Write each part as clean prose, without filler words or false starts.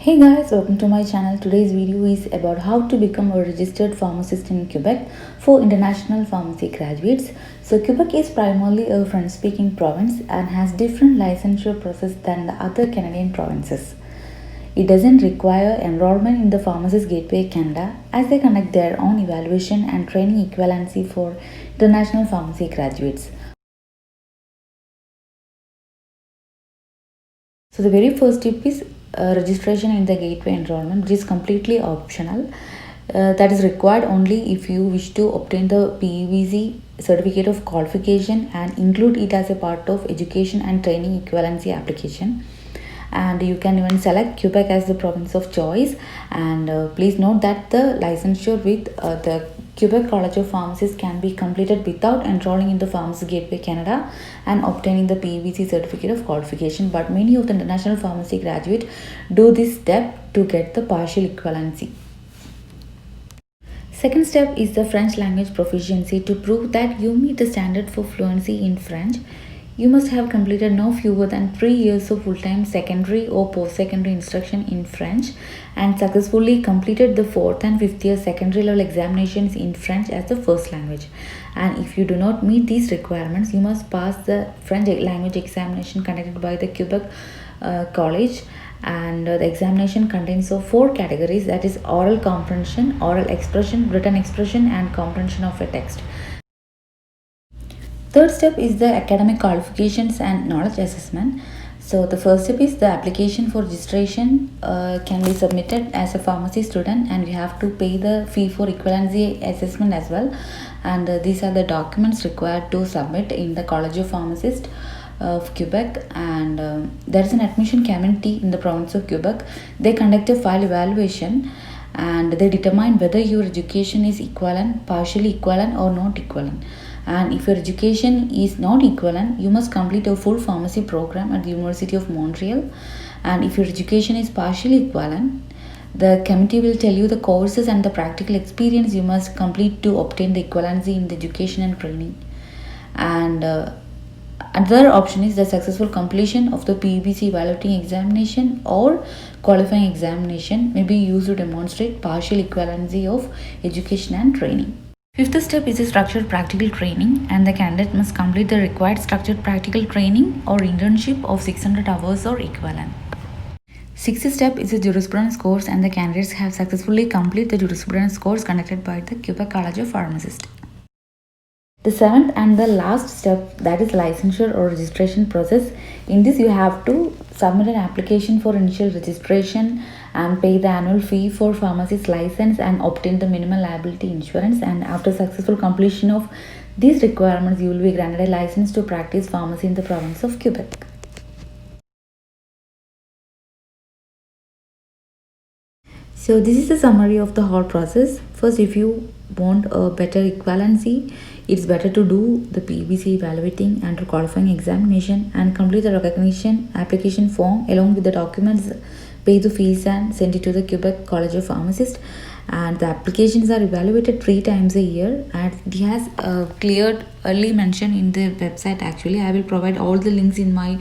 Hey guys, welcome to my channel. Today's video is about how to become a registered pharmacist in Quebec for international pharmacy graduates. So Quebec is primarily a French-speaking province and has different licensure process than the other Canadian provinces. It doesn't require enrollment in the Pharmacist Gateway Canada as they conduct their own evaluation and training equivalency for international pharmacy graduates. So the very first tip is registration in the gateway enrollment, which is completely optional. That is required only if you wish to obtain the PEVC certificate of qualification and include it as a part of education and training equivalency application. And you can even select Quebec as the province of choice. And please note that the licensure with the Quebec College of Pharmacists can be completed without enrolling in the Pharmacist Gateway Canada and obtaining the PEVC certificate of qualification. But many of the international pharmacy graduates do this step to get the partial equivalency. Second step is the French language proficiency. To prove that you meet the standard for fluency in French, you must have completed no fewer than 3 years of full-time secondary or post-secondary instruction in French and successfully completed the 4th and 5th year secondary level examinations in French as the first language. And if you do not meet these requirements, you must pass the French language examination conducted by the Quebec College. And the examination contains of 4 categories, that is oral comprehension, oral expression, written expression and comprehension of a text. Third step is the academic qualifications and knowledge assessment. So the first step is the application for registration can be submitted as a pharmacy student, and you have to pay the fee for equivalency assessment as well. And these are the documents required to submit in the College of Pharmacists of Quebec. And there is an admission committee in the province of Quebec. They conduct a file evaluation and they determine whether your education is equivalent, partially equivalent or not equivalent. And if your education is not equivalent, you must complete a full pharmacy program at the University of Montreal. And if your education is partially equivalent, the committee will tell you the courses and the practical experience you must complete to obtain the equivalency in the education and training. And another option is the successful completion of the PEBC evaluating examination or qualifying examination may be used to demonstrate partial equivalency of education and training. Fifth step is a structured practical training, and the candidate must complete the required structured practical training or internship of 600 hours or equivalent. Sixth step is a jurisprudence course, and the candidates have successfully completed the jurisprudence course conducted by the Quebec College of Pharmacists. The seventh and the last step, that is licensure or registration process. In this you have to submit an application for initial registration and pay the annual fee for pharmacist license and obtain the minimal liability insurance. And after successful completion of these requirements, you will be granted a license to practice pharmacy in the province of Quebec. So this is the summary of the whole process. First, if you want a better equivalency, it's better to do the PEBC evaluating and qualifying examination and complete the recognition application form along with the documents, pay the fees and send it to the Quebec College of Pharmacists. And the applications are evaluated 3 times a year, and it has cleared early mention in the website. Actually, I will provide all the links in my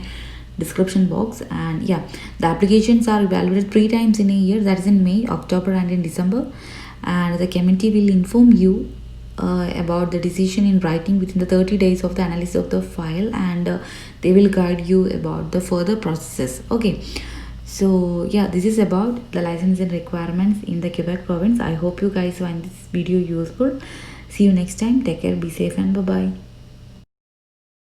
description box. And yeah, the applications are evaluated 3 times in a year, that is in May, October and in December. And the committee will inform you about the decision in writing within the 30 days of the analysis of the file, and they will guide you about the further processes. Okay, so yeah, this is about the licensing requirements in the Quebec province. I hope you guys find this video useful. See you next time. Take care, be safe and bye bye.